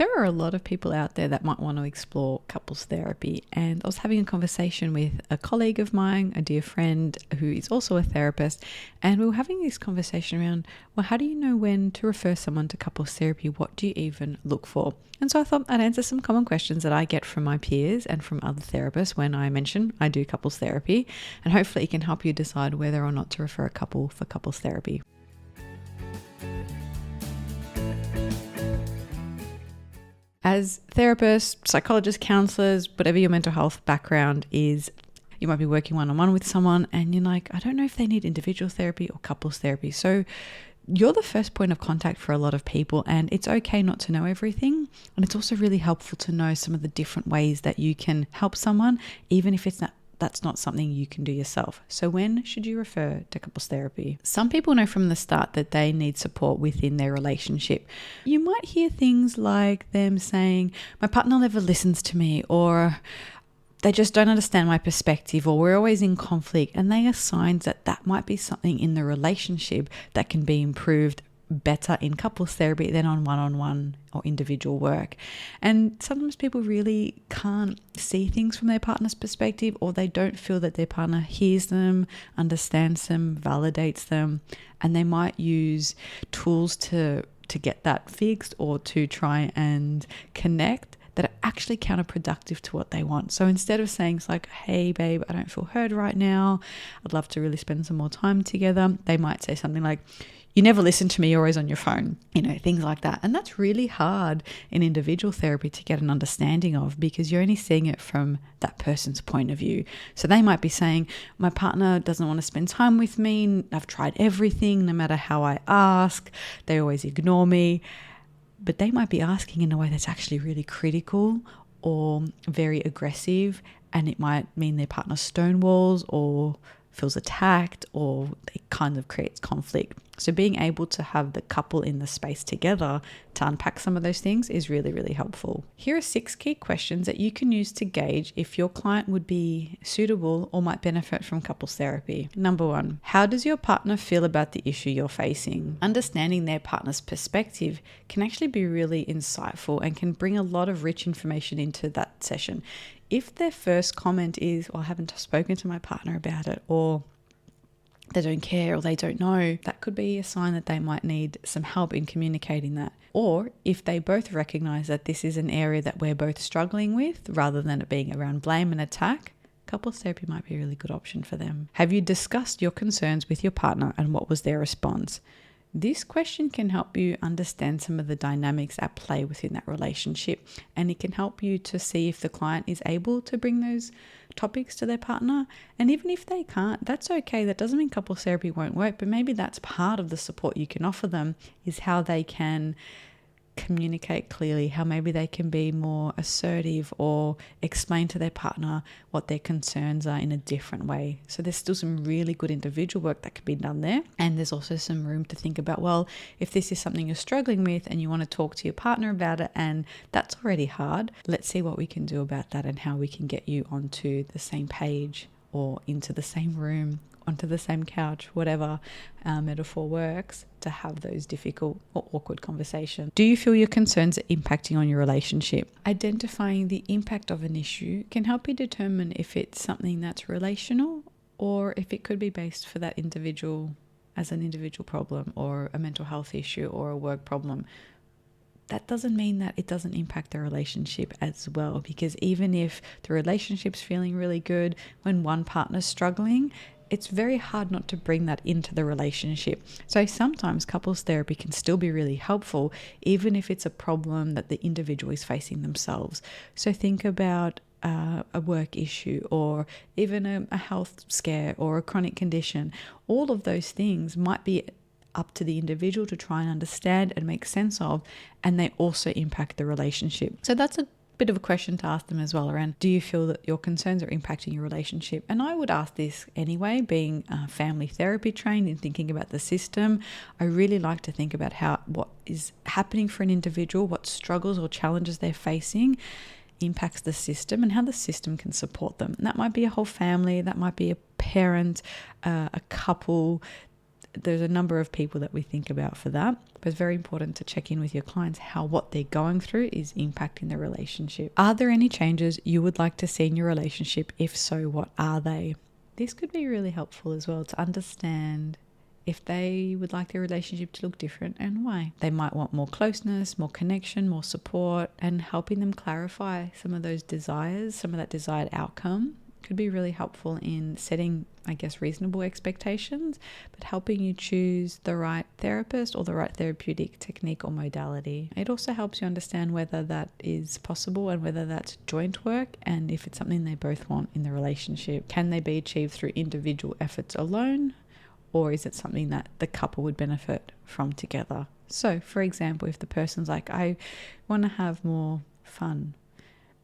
There are a lot of people out there that might want to explore couples therapy, and I was having a conversation with a colleague of mine, a dear friend who is also a therapist, and we were having this conversation around, well, how do you know when to refer someone to couples therapy? What do you even look for? And so I thought I'd answer some common questions that I get from my peers and from other therapists when I mention I do couples therapy, and hopefully it can help you decide whether or not to refer a couple for couples therapy. As therapists, psychologists, counselors, whatever your mental health background is, you might be working one-on-one with someone and you're like, I don't know if they need individual therapy or couples therapy. So you're the first point of contact for a lot of people, and it's okay not to know everything. And it's also really helpful to know some of the different ways that you can help someone, even if that's not something you can do yourself. So when should you refer to couples therapy? Some people know from the start that they need support within their relationship. You might hear things like them saying, my partner never listens to me, or they just don't understand my perspective, or we're always in conflict. And they are signs that that might be something in the relationship that can be improved better in couples therapy than on one-on-one or individual work. And sometimes people really can't see things from their partner's perspective, or they don't feel that their partner hears them, understands them, validates them, and they might use tools to get that fixed or to try and connect that are actually counterproductive to what they want. So instead of saying it's like, hey babe, I don't feel heard right now, I'd love to really spend some more time together, they might say something like, you never listen to me, you're always on your phone, things like that. And that's really hard in individual therapy to get an understanding of, because you're only seeing it from that person's point of view. So they might be saying, my partner doesn't want to spend time with me, I've tried everything, no matter how I ask, they always ignore me. But they might be asking in a way that's actually really critical or very aggressive, and it might mean their partner stonewalls or feels attacked, or it kind of creates conflict. So being able to have the couple in the space together to unpack some of those things is really, really helpful. Here are 6 key questions that you can use to gauge if your client would be suitable or might benefit from couples therapy. Number 1, how does your partner feel about the issue you're facing? Understanding their partner's perspective can actually be really insightful and can bring a lot of rich information into that session. If their first comment is, well, I haven't spoken to my partner about it, or they don't care, or they don't know, that could be a sign that they might need some help in communicating that. Or if they both recognize that this is an area that we're both struggling with, rather than it being around blame and attack, couples therapy might be a really good option for them. Have you discussed your concerns with your partner, and what was their response? This question can help you understand some of the dynamics at play within that relationship, and it can help you to see if the client is able to bring those topics to their partner. And even if they can't, that's okay. That doesn't mean couples therapy won't work, but maybe that's part of the support you can offer them, is how they can communicate clearly, how maybe they can be more assertive or explain to their partner what their concerns are in a different way. So there's still some really good individual work that can be done there. And there's also some room to think about, well, if this is something you're struggling with and you want to talk to your partner about it, and that's already hard, let's see what we can do about that and how we can get you onto the same page, or into the same room, onto the same couch, whatever metaphor works, to have those difficult or awkward conversations. Do you feel your concerns are impacting on your relationship? Identifying the impact of an issue can help you determine if it's something that's relational, or if it could be based for that individual as an individual problem, or a mental health issue, or a work problem. That doesn't mean that it doesn't impact the relationship as well, because even if the relationship's feeling really good, when one partner's struggling, it's very hard not to bring that into the relationship. So sometimes couples therapy can still be really helpful, even if it's a problem that the individual is facing themselves. So think about a work issue, or even a health scare, or a chronic condition. All of those things might be up to the individual to try and understand and make sense of, and they also impact the relationship. So that's a bit of a question to ask them as well, around, do you feel that your concerns are impacting your relationship? And I would ask this anyway, being family therapy trained in thinking about the system. I really like to think about what is happening for an individual, what struggles or challenges they're facing impacts the system, and how the system can support them. And that might be a whole family, that might be a parent, a couple, there's a number of people that we think about for that, but it's very important to check in with your clients how what they're going through is impacting the relationship. Are there any changes you would like to see in your relationship? If so, what are they? This could be really helpful as well to understand if they would like their relationship to look different and why. They might want more closeness, more connection, more support, and helping them clarify some of those desires, some of that desired outcome could be really helpful in setting, I guess, reasonable expectations, but helping you choose the right therapist or the right therapeutic technique or modality. It also helps you understand whether that is possible and whether that's joint work, and if it's something they both want in the relationship. Can they be achieved through individual efforts alone, or is it something that the couple would benefit from together? So, for example, if the person's like, I want to have more fun,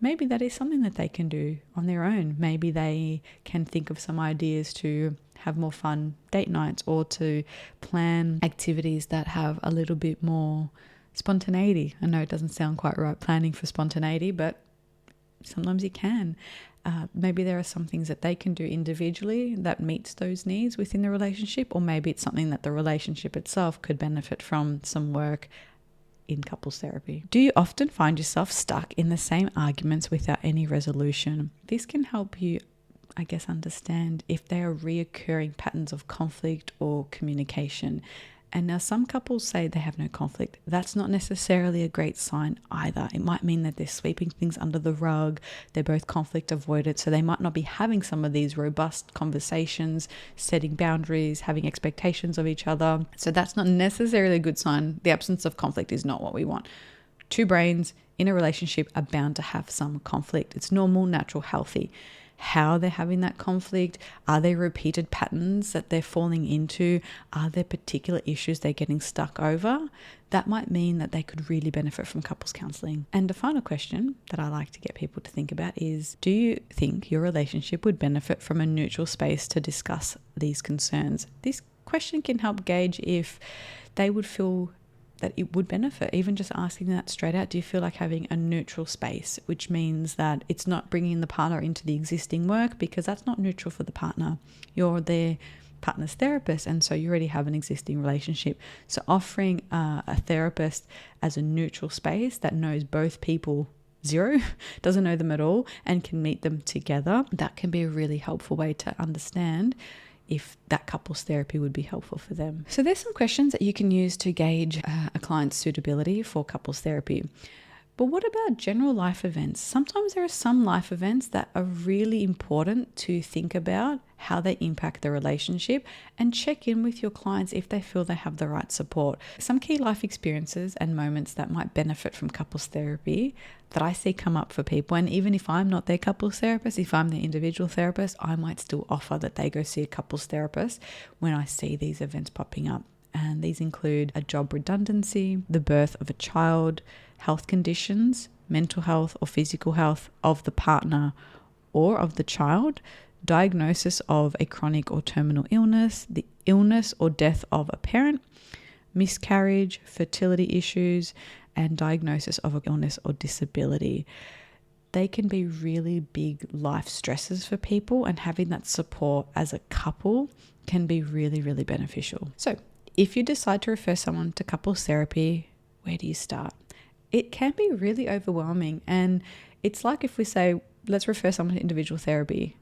maybe that is something that they can do on their own. Maybe they can think of some ideas to have more fun date nights or to plan activities that have a little bit more spontaneity. I know it doesn't sound quite right, planning for spontaneity, but sometimes you can. Maybe there are some things that they can do individually that meets those needs within the relationship, or maybe it's something that the relationship itself could benefit from some work in couples therapy. Do you often find yourself stuck in the same arguments without any resolution? This can help you, I guess, understand if they are reoccurring patterns of conflict or communication. And now some couples say they have no conflict. That's not necessarily a great sign either. It might mean that they're sweeping things under the rug. They're both conflict avoided. So they might not be having some of these robust conversations, setting boundaries, having expectations of each other. So that's not necessarily a good sign. The absence of conflict is not what we want. Two brains in a relationship are bound to have some conflict. It's normal, natural, healthy. How they're having that conflict, are there repeated patterns that they're falling into, are there particular issues they're getting stuck over? That might mean that they could really benefit from couples counselling. And the final question that I like to get people to think about is, do you think your relationship would benefit from a neutral space to discuss these concerns? This question can help gauge if they would feel that it would benefit. Even just asking that straight out, do you feel like having a neutral space, which means that it's not bringing the partner into the existing work, because that's not neutral for the partner. You're their partner's therapist, and so you already have an existing relationship. So offering a therapist as a neutral space that knows both people zero, doesn't know them at all, and can meet them together, that can be a really helpful way to understand if that couples therapy would be helpful for them. So there's some questions that you can use to gauge a client's suitability for couples therapy. But what about general life events? Sometimes there are some life events that are really important to think about how they impact the relationship, and check in with your clients if they feel they have the right support. Some key life experiences and moments that might benefit from couples therapy that I see come up for people, and even if I'm not their couples therapist, if I'm their individual therapist, I might still offer that they go see a couples therapist when I see these events popping up. And these include a job redundancy, the birth of a child, health conditions, mental health or physical health of the partner or of the child, diagnosis of a chronic or terminal illness, the illness or death of a parent, miscarriage, fertility issues, and diagnosis of an illness or disability. They can be really big life stresses for people, and having that support as a couple can be really, really beneficial. So if you decide to refer someone to couples therapy, where do you start? It can be really overwhelming, and it's like if we say, let's refer someone to individual therapy,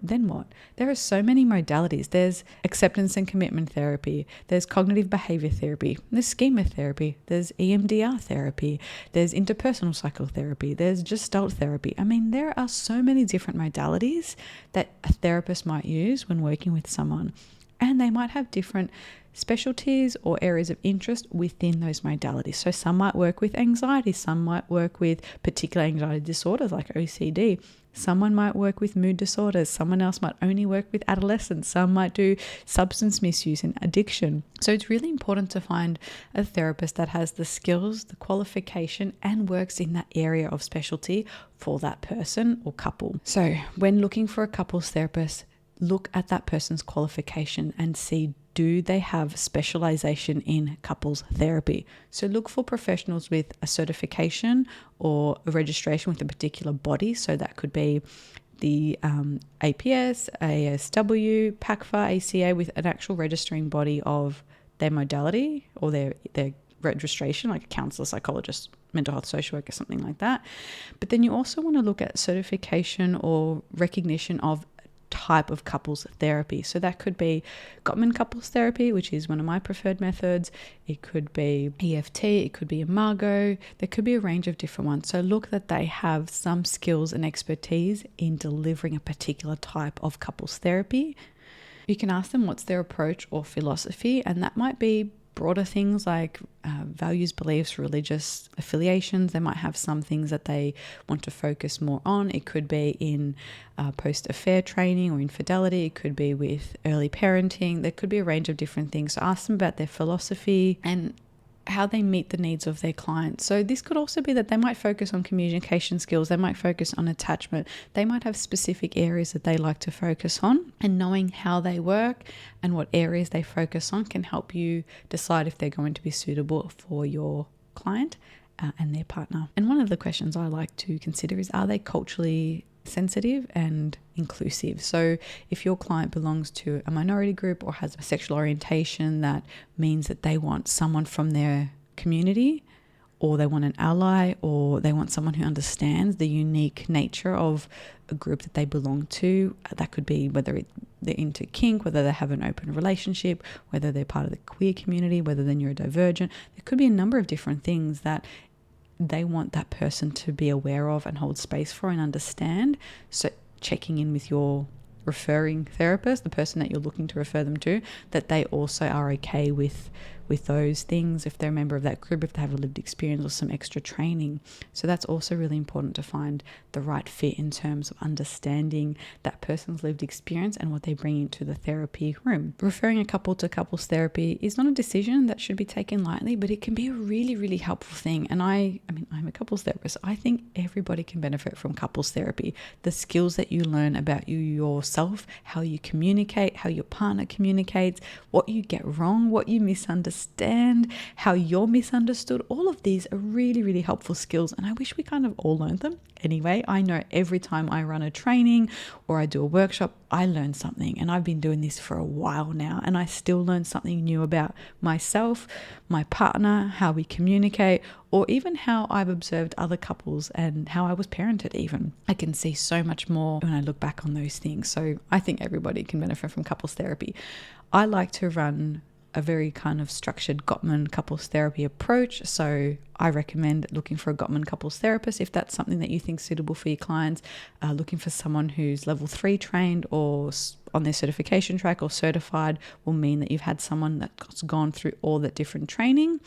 then what? There are so many modalities. There's acceptance and commitment therapy. There's cognitive behavior therapy. There's schema therapy. There's EMDR therapy. There's interpersonal psychotherapy. There's gestalt therapy. I mean, there are so many different modalities that a therapist might use when working with someone, and they might have different specialties or areas of interest within those modalities. So some might work with anxiety, some might work with particular anxiety disorders like OCD, someone might work with mood disorders, someone else might only work with adolescents, some might do substance misuse and addiction. So it's really important to find a therapist that has the skills, the qualification, and works in that area of specialty for that person or couple. So when looking for a couples therapist, look at that person's qualification and see, do they have specialization in couples therapy? So look for professionals with a certification or a registration with a particular body. So that could be the APS, ASW, PACFA, ACA, with an actual registering body of their modality or their registration, like a counsellor, psychologist, mental health social worker, something like that. But then you also want to look at certification or recognition of type of couples therapy. So that could be Gottman couples therapy, which is one of my preferred methods. It could be EFT, it could be Imago. There could be a range of different ones. So look that they have some skills and expertise in delivering a particular type of couples therapy. You can ask them what's their approach or philosophy, and that might be broader things like values, beliefs, religious affiliations. They might have some things that they want to focus more on. It could be in post-affair training or infidelity. It could be with early parenting. There could be a range of different things. So ask them about their philosophy and how they meet the needs of their clients. So this could also be that they might focus on communication skills. They might focus on attachment. They might have specific areas that they like to focus on, and knowing how they work and what areas they focus on can help you decide if they're going to be suitable for your client and their partner. And one of the questions I like to consider is, are they culturally sensitive and inclusive? So if your client belongs to a minority group or has a sexual orientation that means that they want someone from their community, or they want an ally, or they want someone who understands the unique nature of a group that they belong to, that could be whether they're into kink, whether they have an open relationship, whether they're part of the queer community, whether they're neurodivergent. There could be a number of different things that they want that person to be aware of and hold space for and understand. So checking in with your referring therapist, the person that you're looking to refer them to, that they also are okay with those things, if they're a member of that group, if they have a lived experience or some extra training. So that's also really important to find the right fit in terms of understanding that person's lived experience and what they bring into the therapy room. Referring a couple to couples therapy is not a decision that should be taken lightly, but it can be a really, really helpful thing. And I mean, I'm a couples therapist. I think everybody can benefit from couples therapy. The skills that you learn about you yourself, how you communicate, how your partner communicates, what you get wrong, what you misunderstand, how you're misunderstood. All of these are really, really helpful skills, and I wish we kind of all learned them. Anyway, I know every time I run a training or I do a workshop, I learn something, and I've been doing this for a while now, and I still learn something new about myself, my partner, how we communicate, or even how I've observed other couples and how I was parented even. I can see so much more when I look back on those things. So I think everybody can benefit from couples therapy. I like to run a very kind of structured Gottman couples therapy approach. So I recommend looking for a Gottman couples therapist if that's something that you think is suitable for your clients. Looking for someone who's level 3 trained or on their certification track or certified will mean that you've had someone that's gone through all that different training.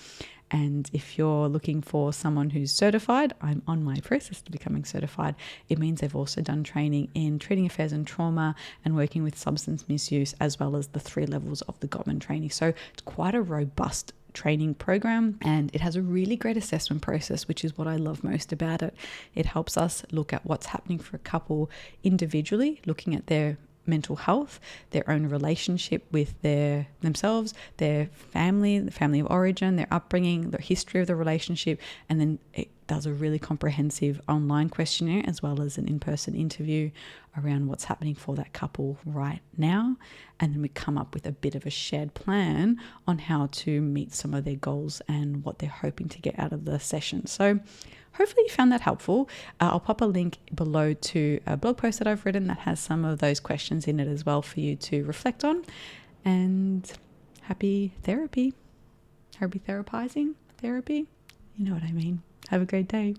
And if you're looking for someone who's certified, I'm on my process to becoming certified. It means they've also done training in treating affairs and trauma and working with substance misuse, as well as the 3 levels of the Gottman training. So it's quite a robust training program, and it has a really great assessment process, which is what I love most about it. It helps us look at what's happening for a couple individually, looking at their mental health, their own relationship with themselves, their family, the family of origin, their upbringing, the history of the relationship, and then it does a really comprehensive online questionnaire as well as an in-person interview around what's happening for that couple right now. And then we come up with a bit of a shared plan on how to meet some of their goals and what they're hoping to get out of the session. So hopefully you found that helpful. I'll pop a link below to a blog post that I've written that has some of those questions in it as well for you to reflect on. And happy therapy. Happy therapizing therapy. You know what I mean. Have a great day.